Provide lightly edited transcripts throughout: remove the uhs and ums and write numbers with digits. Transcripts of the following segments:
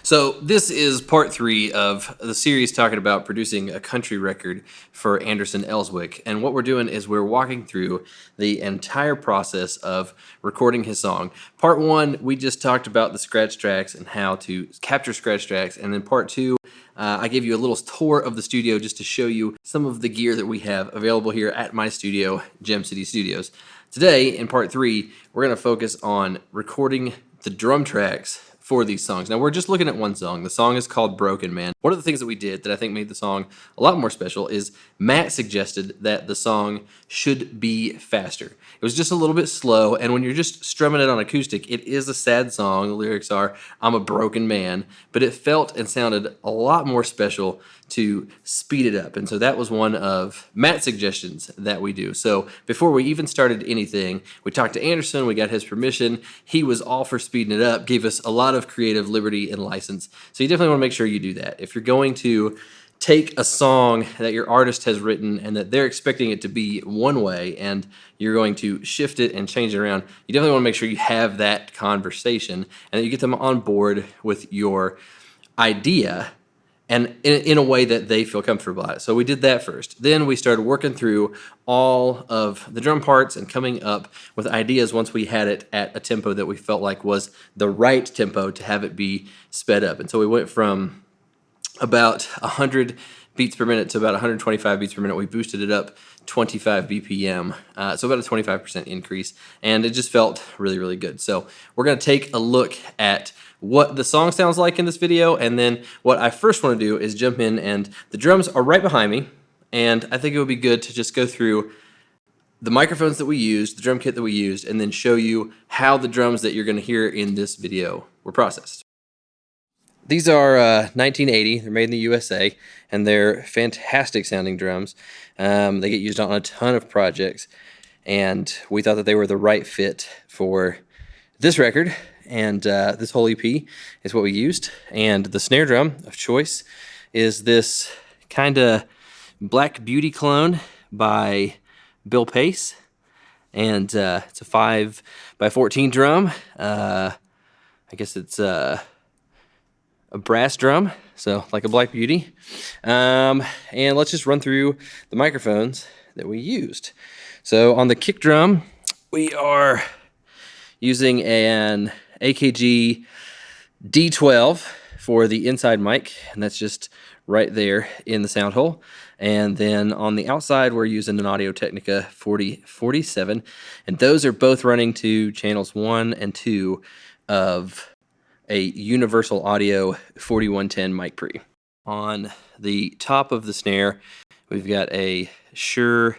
So this is part 3 of the series talking about producing a country record for Anderson Elswick. And what we're doing is we're walking through the entire process of recording his song. Part 1, we just talked about the scratch tracks and how to capture scratch tracks. And then part 2, I gave you a little tour of the studio just to show you some of the gear that we have available here at my studio, Gem City Studios. Today, in part 3, we're going to focus on recording the drum tracks for these songs. Now, we're just looking at one song. The song is called Broken Man. One of the things that we did that I think made the song a lot more special is Matt suggested that the song should be faster. It was just a little bit slow, and when you're just strumming it on acoustic, it is a sad song. The lyrics are, "I'm a broken man," but it felt and sounded a lot more special to speed it up. And so that was one of Matt's suggestions that we do. So before we even started anything, we talked to Anderson, we got his permission. He was all for speeding it up, gave us a lot of creative liberty and license. So you definitely want to make sure you do that. If you're going to take a song that your artist has written and that they're expecting it to be one way and you're going to shift it and change it around, you definitely want to make sure you have that conversation and that you get them on board with your idea and in a way that they feel comfortable at. So we did that first. Then we started working through all of the drum parts and coming up with ideas once we had it at a tempo that we felt like was the right tempo to have it be sped up. And so we went from about 100 beats per minute to about 125 beats per minute. We boosted it up 25 BPM, so about a 25% increase, and it just felt really, really good. So we're going to take a look at what the song sounds like in this video, and then what I first want to do is jump in, and the drums are right behind me, and I think it would be good to just go through the microphones that we used, the drum kit that we used, and then show you how the drums that you're going to hear in this video were processed. These are 1980. They're made in the USA, and they're fantastic sounding drums. They get used on a ton of projects, and we thought that they were the right fit for this record, and this whole EP is what we used. And the snare drum of choice is this kind of Black Beauty clone by Bill Pace, and it's a 5x14 drum. I guess it's a brass drum, so like a Black Beauty. And let's just run through the microphones that we used. So on the kick drum, we are using an AKG D12 for the inside mic, and that's just right there in the sound hole. And then on the outside, we're using an Audio-Technica 4047, and those are both running to channels 1 and 2 of a Universal Audio 4110 mic pre. On the top of the snare, we've got a Shure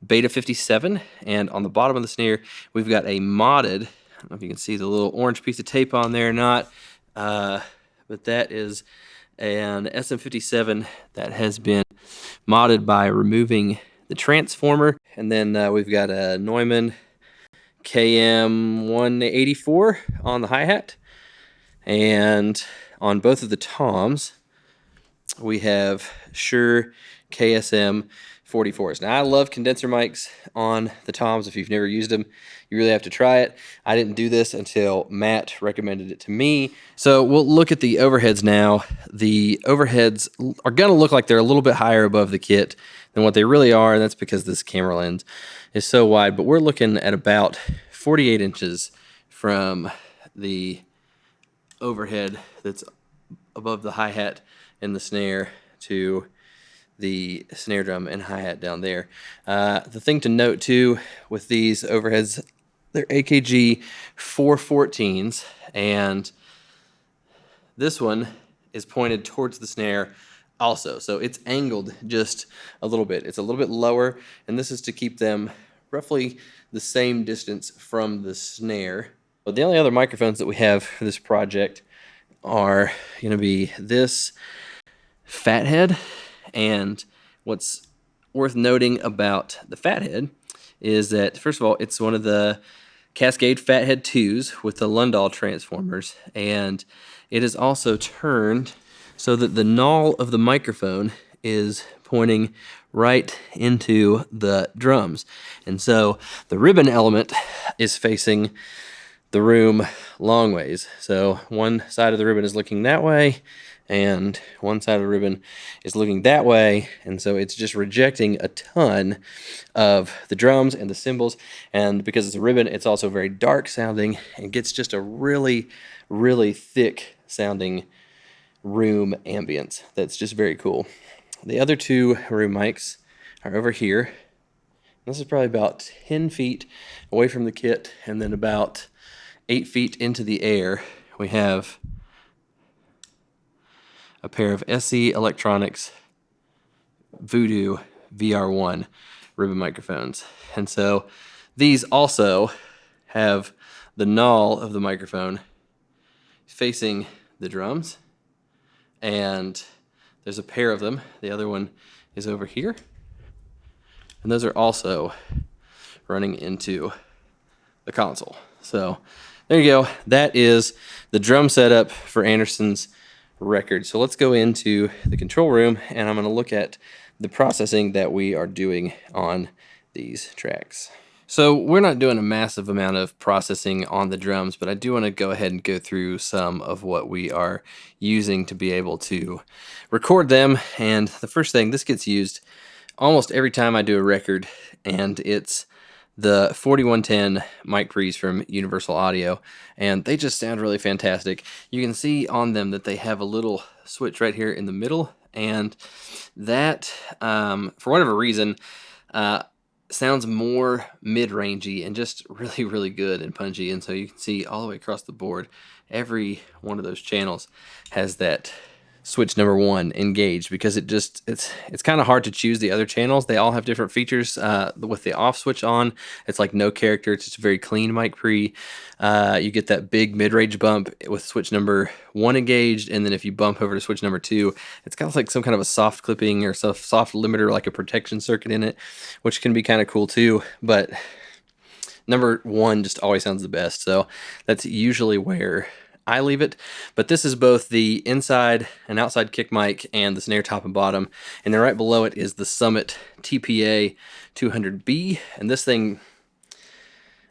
Beta 57, and on the bottom of the snare, we've got a modded, I don't know if you can see the little orange piece of tape on there or not, but that is an SM57 that has been modded by removing the transformer. And then we've got a Neumann KM184 on the hi-hat. And on both of the toms, we have Shure KSM 44s. Now, I love condenser mics on the toms. If you've never used them, you really have to try it. I didn't do this until Matt recommended it to me. So we'll look at the overheads now. The overheads are going to look like they're a little bit higher above the kit than what they really are, and that's because this camera lens is so wide. But we're looking at about 48 inches from the overhead that's above the hi-hat and the snare to the snare drum and hi-hat down there. The thing to note too with these overheads, they're AKG 414s, and this one is pointed towards the snare also, so it's angled just a little bit. It's a little bit lower, and this is to keep them roughly the same distance from the snare. But the only other microphones that we have for this project are going to be this Fathead, and what's worth noting about the Fathead is that, first of all, it's one of the Cascade Fathead 2s with the Lundahl transformers, and it is also turned so that the null of the microphone is pointing right into the drums. And so the ribbon element is facing the room long ways. So one side of the ribbon is looking that way, and one side of the ribbon is looking that way, and so it's just rejecting a ton of the drums and the cymbals. And because it's a ribbon, it's also very dark sounding and gets just a really, really thick sounding room ambience that's just very cool. The other two room mics are over here. This is probably about 10 feet away from the kit, and then about 8 feet into the air, we have a pair of SE Electronics Voodoo VR1 ribbon microphones. And so these also have the null of the microphone facing the drums, and there's a pair of them. The other one is over here, and those are also running into the console. So there you go. That is the drum setup for Anderson's record. So let's go into the control room, and I'm going to look at the processing that we are doing on these tracks. So we're not doing a massive amount of processing on the drums, but I do want to go ahead and go through some of what we are using to be able to record them. And the first thing, this gets used almost every time I do a record, and it's the 4110 mic pre's from Universal Audio, and they just sound really fantastic. You can see on them that they have a little switch right here in the middle, and that, for whatever reason, sounds more mid-rangey and just really, really good and punchy. And so you can see all the way across the board, every one of those channels has that switch number 1 engaged, because it's kind of hard to choose the other channels. They all have different features. With the off switch on, it's like no character. It's just a very clean mic pre. You get that big mid-range bump with switch number 1 engaged, and then if you bump over to switch number 2, it's got like some kind of a soft clipping or soft limiter, like a protection circuit in it, which can be kind of cool too. But number 1 just always sounds the best, so that's usually where I leave it. But this is both the inside and outside kick mic and the snare top and bottom, and then right below it is the Summit TPA 200B. And this thing,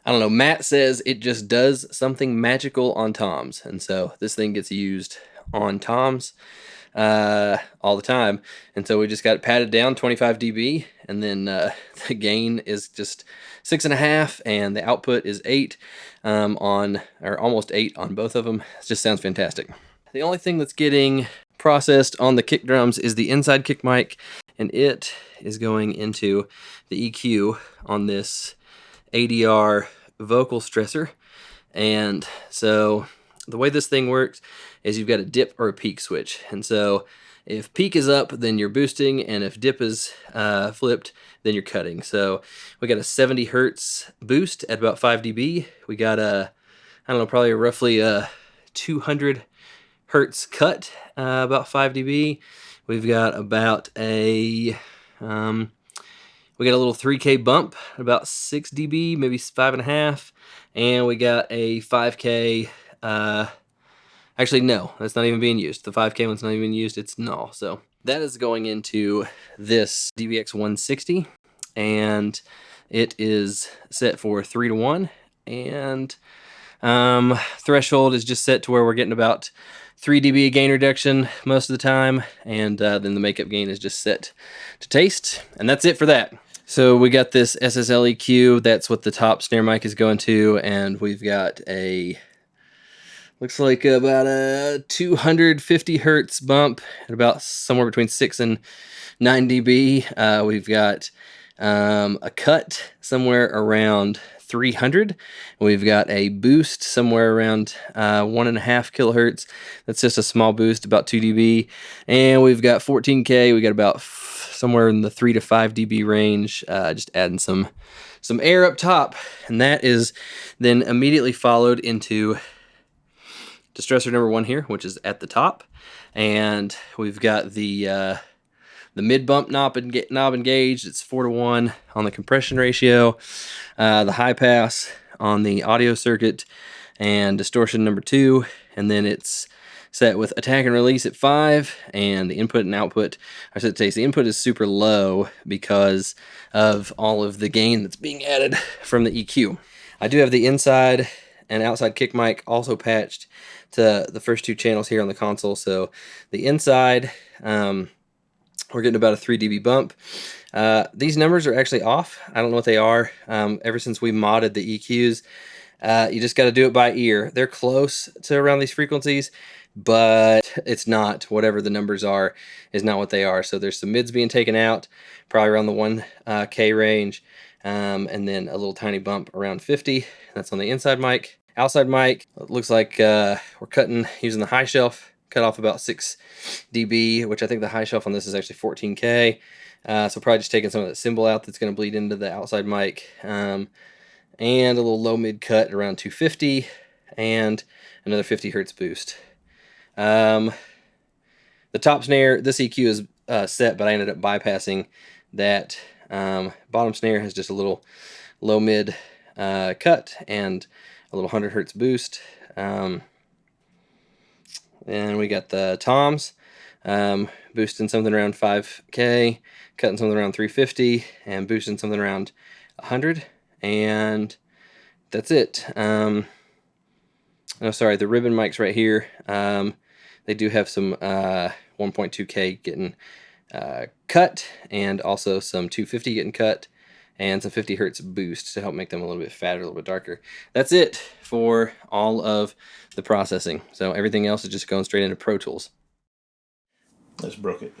I don't know, Matt says it just does something magical on toms, and so this thing gets used on toms all the time. And so we just got it padded down 25 dB, and then the gain is just 6.5, and the output is 8 or almost 8 on both of them. It just sounds fantastic. The only thing that's getting processed on the kick drums is the inside kick mic, and it is going into the EQ on this ADR vocal stressor. And so the way this thing works is you've got a dip or a peak switch. And so if peak is up, then you're boosting, and if dip is flipped, then you're cutting. So we got a 70 hertz boost at about 5 dB. We got a, I don't know, probably roughly a 200 hertz cut, about 5 dB. We've got about a, we got a little 3K bump, about 6 dB, maybe 5.5. And we got a 5K, actually, no, that's not even being used. The 5K one's not even used, it's null. So that is going into this DBX 160, and it is set for 3:1, and threshold is just set to where we're getting about 3 dB gain reduction most of the time, and then the makeup gain is just set to taste, and that's it for that. So we got this SSL EQ, that's what the top snare mic is going to, and we've got a, looks like about a 250 hertz bump at about somewhere between 6 and 9 dB. We've got a cut somewhere around 300. We've got a boost somewhere around 1.5 kilohertz. That's just a small boost, about 2 dB. And we've got 14K. We got about somewhere in the 3 to 5 dB range. Just adding some air up top, and that is then immediately followed into distressor number 1 here, which is at the top, and we've got the mid bump knob engaged. It's 4:1 on the compression ratio, the high pass on the audio circuit, and distortion number 2, and then it's set with attack and release at 5, and the input and output are set to taste. The input is super low because of all of the gain that's being added from the EQ. I do have the inside and outside kick mic also patched to the first 2 channels here on the console. So the inside, we're getting about a 3 dB bump. These numbers are actually off. I don't know what they are. Ever since we modded the EQs, you just got to do it by ear. They're close to around these frequencies, but it's not. Whatever the numbers are is not what they are. So there's some mids being taken out, probably around the 1K range, and then a little tiny bump around 50. That's on the inside mic. Outside mic, it looks like we're cutting using the high shelf, cut off about 6 dB, which I think the high shelf on this is actually 14K. So probably just taking some of that cymbal out that's going to bleed into the outside mic. And a little low mid cut around 250 and another 50 hertz boost. The top snare, this EQ is set, but I ended up bypassing that. Bottom snare has just a little low mid cut and a little 100 hertz boost. And we got the toms, boosting something around 5K, cutting something around 350, and boosting something around 100. And that's it. Oh, sorry, the ribbon mics right here. They do have some 1.2K getting cut, and also some 250 getting cut, and some 50 hertz boost to help make them a little bit fatter, a little bit darker. That's it for all of the processing. So everything else is just going straight into Pro Tools. Just broke it.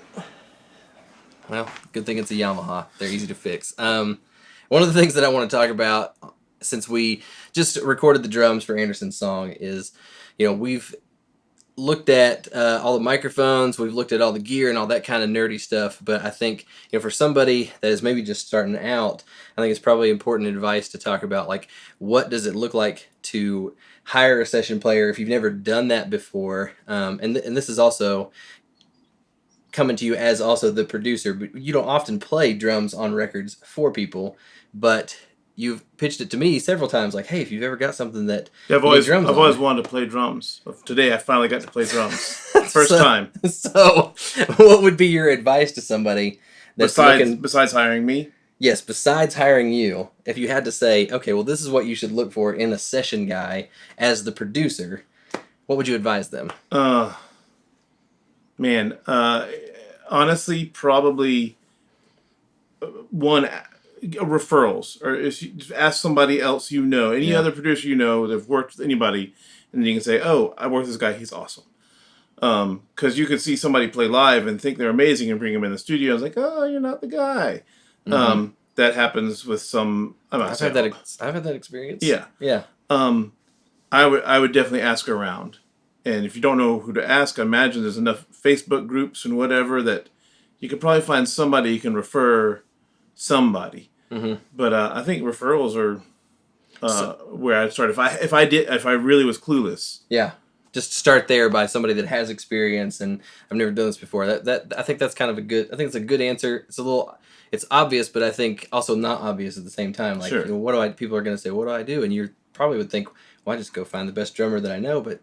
Well, good thing it's a Yamaha. They're easy to fix. One of the things that I want to talk about, since we just recorded the drums for Anderson's song, is, we've looked at all the microphones, we've looked at all the gear and all that kind of nerdy stuff, but I think, for somebody that is maybe just starting out, I think it's probably important advice to talk about, like, what does it look like to hire a session player if you've never done that before, and this is also coming to you as also the producer, but you don't often play drums on records for people, but you've pitched it to me several times, like, hey, if you've ever got something that I've always wanted to play drums. Today I finally got to play drums. First time. So, what would be your advice to somebody that's besides hiring me? Yes, besides hiring you, if you had to say, okay, well, this is what you should look for in a session guy as the producer, what would you advise them? Honestly, probably referrals, or if you just ask somebody else any other producer that've worked with anybody, and then you can say, oh, I worked with this guy, he's awesome. Because you could see somebody play live and think they're amazing and bring them in the studio. It's like, oh, you're not the guy. Mm-hmm. That happens with some. I've had that experience. Yeah, yeah. I would definitely ask around, and if you don't know who to ask, I imagine there's enough Facebook groups and whatever that you could probably find somebody you can refer somebody. Mm-hmm. But I think referrals are where I'd start. If I really was clueless. Yeah. Just start there by somebody that has experience, and I've never done this before. That I think that's kind of I think it's a good answer. It's obvious, but I think also not obvious at the same time. Like, sure. People are going to say, what do I do? And you probably would think, well, I just go find the best drummer that I know, but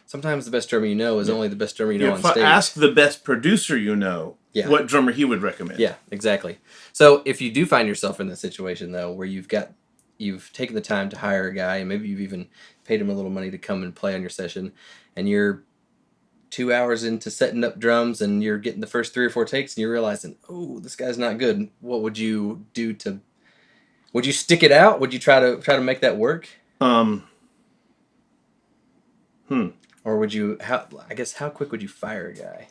sometimes the best drummer you know is only the best drummer you know on stage. Ask the best producer you know what drummer he would recommend. Yeah, exactly. So if you do find yourself in this situation, though, where you've taken the time to hire a guy, and maybe you've even paid him a little money to come and play on your session, and you're 2 hours into setting up drums, and you're getting the first 3 or 4 takes, and you're realizing, oh, this guy's not good. What would you do would you stick it out? Would you try to make that work? Or would you, how quick would you fire a guy?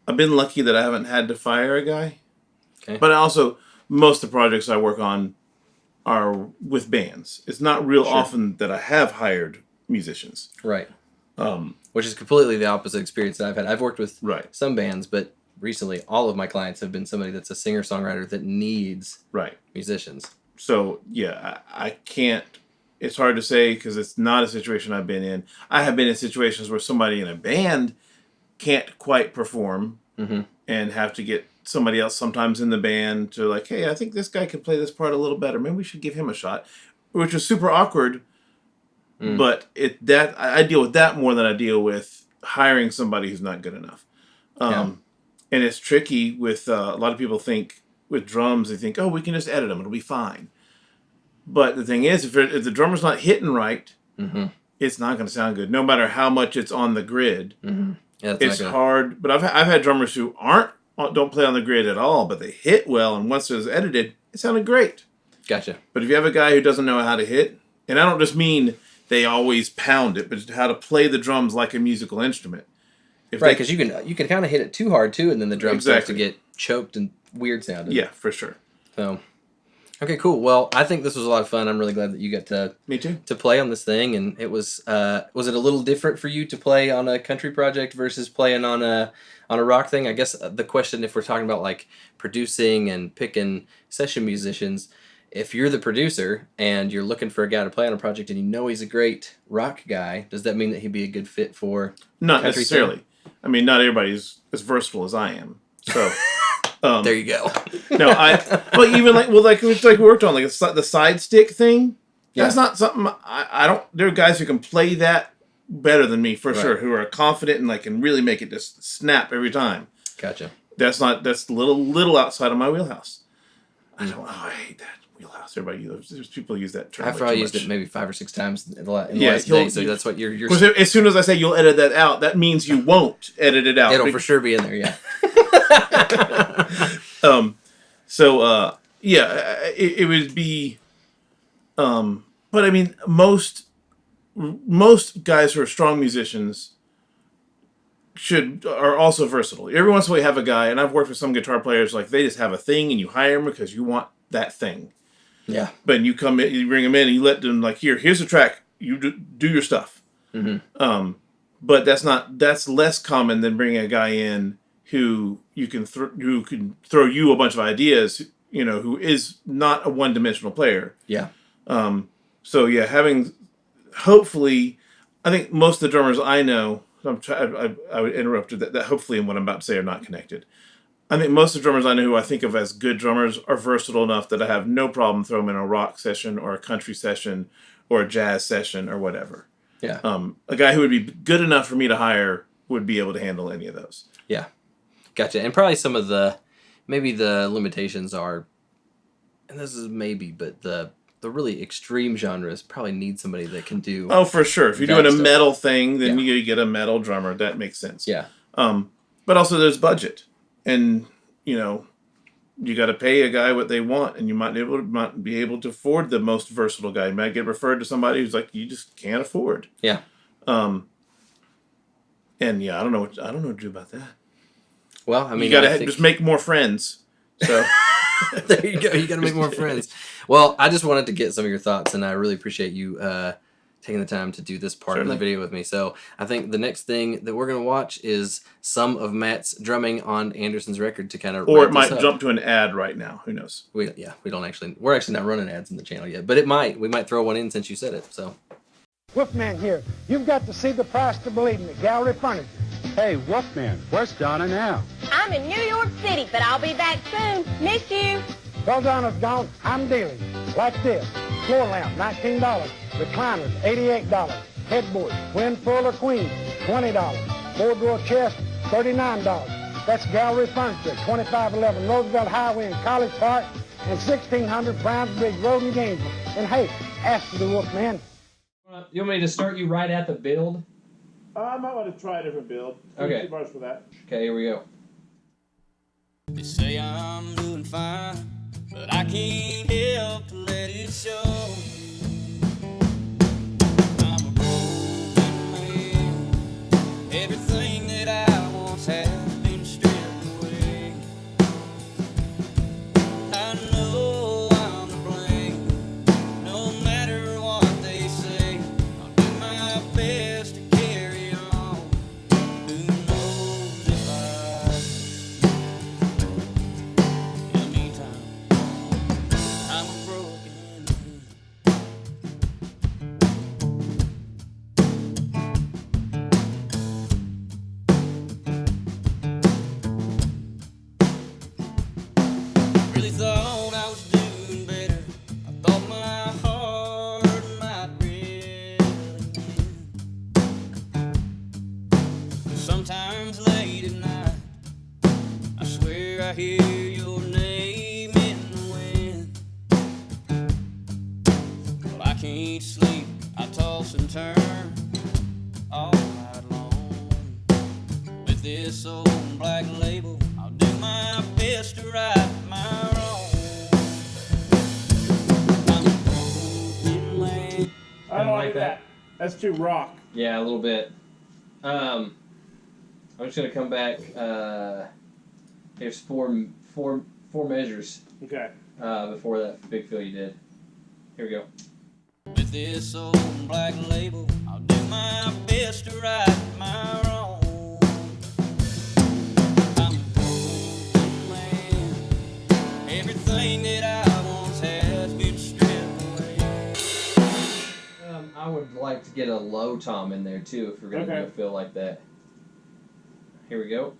I've been lucky that I haven't had to fire a guy. Okay. But also, most of the projects I work on are with bands. It's not real often that I have hired musicians. Right. Which is completely the opposite experience that I've had. I've worked with some bands, but recently all of my clients have been somebody that's a singer-songwriter that needs musicians. So, yeah, I can't... It's hard to say because it's not a situation I've been in. I have been in situations where somebody in a band can't quite perform and have to get somebody else sometimes in the band to like, hey, I think this guy could play this part a little better. Maybe we should give him a shot, which is super awkward. But I deal with that more than I deal with hiring somebody who's not good enough. And it's tricky with a lot of people think with drums, they think, oh, we can just edit them. It'll be fine. But the thing is, if the drummer's not hitting right, it's not going to sound good. No matter how much it's on the grid, Yeah, it's hard. But I've had drummers who don't play on the grid at all, but they hit well, and once it was edited, it sounded great. Gotcha. But if you have a guy who doesn't know how to hit, and I don't just mean they always pound it, but how to play the drums like a musical instrument. Right, because you can kind of hit it too hard too, and then the drum starts to get choked and weird sounding. Yeah, for sure. So, okay, cool. Well, I think this was a lot of fun. I'm really glad that you got to Me too. To play on this thing, and it was it a little different for you to play on a country project versus playing on a rock thing? I guess the question, if we're talking about like producing and picking session musicians, if you're the producer and you're looking for a guy to play on a project and you know he's a great rock guy, does that mean that he'd be a good fit for Not necessarily. Thing? I mean, not everybody's as versatile as I am. So there you go. No, even like we worked on like the side stick thing. That's not something I don't. There are guys who can play that better than me for sure, who are confident and like can really make it just snap every time. Gotcha. That's a little outside of my wheelhouse. I hate that wheelhouse. There's people use that term. I've probably used it maybe 5 or 6 times in the last day. So that's what you're. As soon as I say you'll edit that out, that means you won't edit it out. It'll for sure be in there. Yeah. It would be. But I mean, most guys who are strong musicians are also versatile. Every once in a while you have a guy, and I've worked with some guitar players, like they just have a thing and you hire them because you want that thing. Yeah. But you come in, you bring them in and you let them like, here's a track, you do your stuff. Mm-hmm. But that's less common than bringing a guy in who can throw you a bunch of ideas, who is not a one-dimensional player. Yeah. Hopefully, I think most of the drummers I know, I would interrupt that hopefully in what I'm about to say are not connected. I think most of the drummers I know who I think of as good drummers are versatile enough that I have no problem throwing them in a rock session or a country session or a jazz session or whatever. Yeah. A guy who would be good enough for me to hire would be able to handle any of those. Yeah. Gotcha. And probably some of maybe the limitations are, and this is maybe, but the really extreme genres probably need somebody that can do. Oh, for sure. If you're doing a metal thing, then you get a metal drummer. That makes sense. Yeah. But also there's budget, and you got to pay a guy what they want, and you might be able to afford the most versatile guy. You might get referred to somebody who's like you just can't afford. Yeah. And I don't know what to do about that. Well, I mean, you got to just make more friends. So. There you go. You got to make more friends. Well, I just wanted to get some of your thoughts, and I really appreciate you taking the time to do this part of the video with me. So I think the next thing that we're going to watch is some of Matt's drumming on Anderson's record to kind of. Or it might jump to an ad right now. Who knows? We're actually not running ads in the channel yet, but it might. We might throw one in since you said it. So. Wolfman here. You've got to see the price to believe in the gallery furniture. Hey, Wolfman, where's Donna now? I'm in New York City, but I'll be back soon. Miss you. Well, Donna's gone. I'm dealing. Like this. Floor lamp, $19. Recliners, $88. Headboard, twin, full, or queen, $20. 4-drawer chest, $39. That's gallery furniture, 2511 Roosevelt Highway in College Park, and 1600 Browns Bridge Road in Gainesville. And hey, ask for the Wolfman. You want me to start you right at the build? I might want to try a different build. Okay. 2 bars for that. Okay, here we go. They say I'm doing fine, but I can't help to let it show. I'm a broken man. Everything that I once had has been stripped away. I know I'm to blame, no matter what they say. I'll do my best to carry on. Who knows if in the meantime, I'm a broken really thought I was doing better. I thought my heart might really win. Sometimes late at night, I swear I hear your name in the wind. this old black label, I'll do my best to right my wrongs. I'm a broken man. I don't like like that. That's too rock. Yeah, a little bit. I'm just gonna come back. There's four measures Okay. before that big fill you did. Here we go. With this old black label, I'll do my best to right my wrongs. I'm a broken man. Everything that I once had has been stripped away. I would like to get a low tom in there too if we're gonna do a fill like that. Here we go.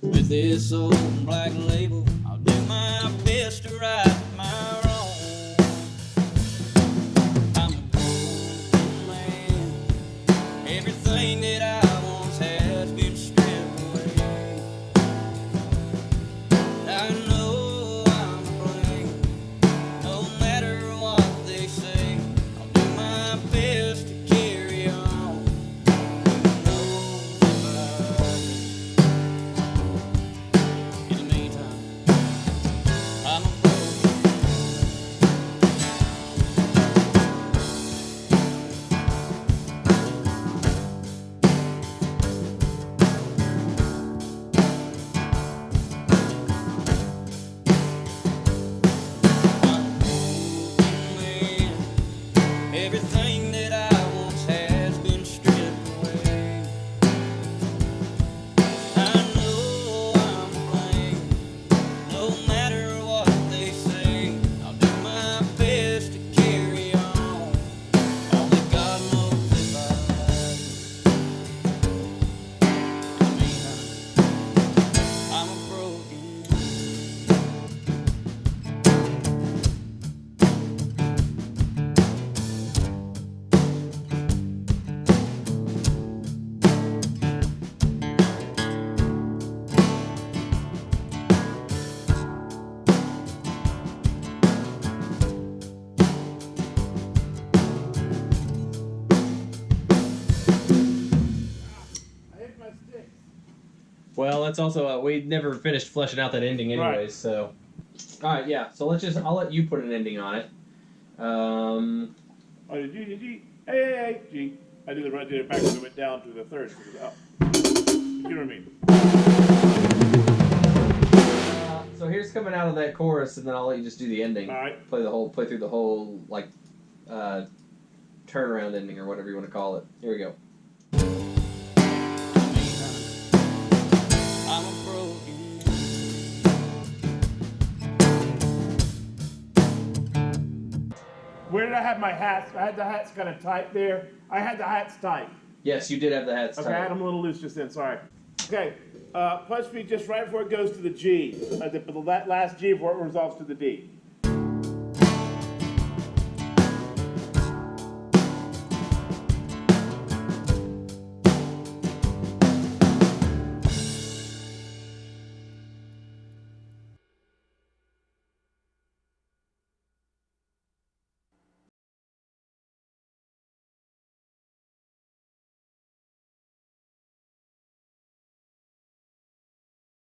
With this old black label, I'll do my best to right my wrongs. I'm a broken man. Everything that I once had has been stripped away. I know I'm to blame, no matter what they say. I'll do my best to carry on. Who knows if in the meantime, I'm a broken man. Everything that I once had has been stripped away. I know I'm to blame, no matter what they say. I'll do my best to carry on. Only God knows if I I'm a broken. I hit my stick. Well, that's also we never finished fleshing out that ending, anyways. Right. So, all right, yeah. So I'll let you put an ending on it. Oh, did you? Hey, G. I did it backwards. I went down to the third. So it was up. You know what I mean? So here's coming out of that chorus, and then I'll let you just do the ending. All right. Play through the whole like turnaround ending or whatever you want to call it. Here we go. I'm a broken. Where did I have my hats? I had the hats kind of tight there. I had the hats tight. Yes, you did have the hats. Okay, I had them a little loose just then. Sorry. Okay, punch me just right before it goes to the G. The last G before it resolves to the D.